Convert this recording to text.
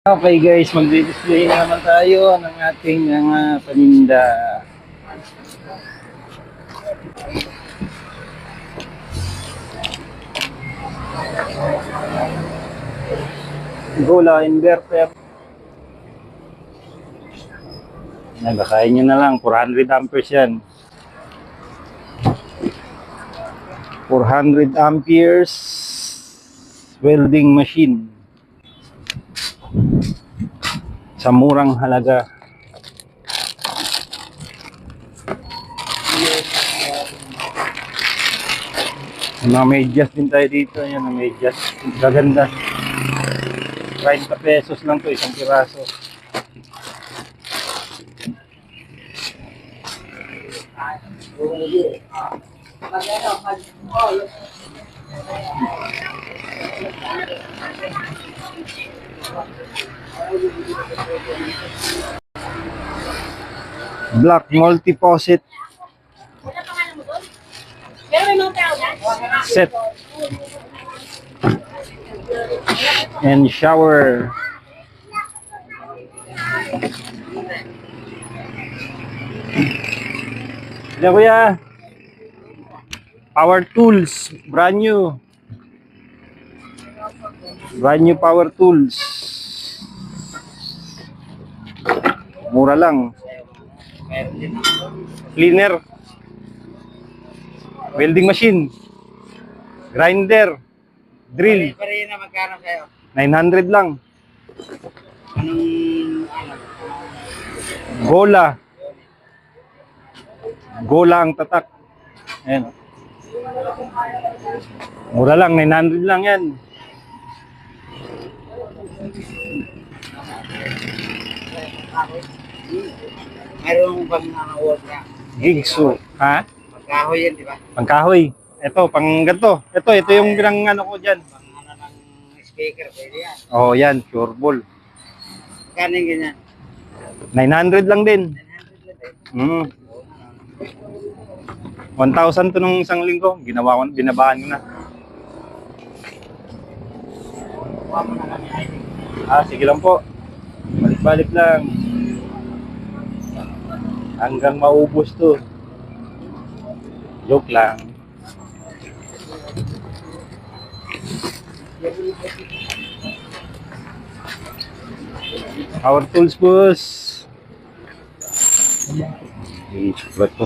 Okay guys, mag-display na naman tayo ng ating mga paninda. Gola inverter. Nagkakain nyo na lang, 400 amperes yan. 400 amperes welding machine. Sa murang halaga. Mga medyas din tayo dito. Ayan, mga medyas. Gaganda. 30 pesos lang to, isang piraso. Black multi-faucet set and shower. Yan kuya, power tools, brand new power tools, mura lang. Cleaner, welding machine, grinder, drill. Pare na magkano sa'yo? 900 lang. Anong Gola ang tatak. Ayan. Mura lang, 900 lang yan. mayroong bang award na? Gigso. Ha? Magkahoy yan, di ba? Pangkahoy. Ito, pang ganito. Ito yung binang ano ko dyan. Pang ano ng speaker, pwede yan. Oh, yan, sure ball. Kaning ganyan. 900 lang din. 900 lang eh. 1,000 to nung isang linggo. Binabahan ko na. Kuha mo na kami ID. Sige lang po. Balik-balik lang. Hanggang maubos to. Joke lang. Power tools, boss.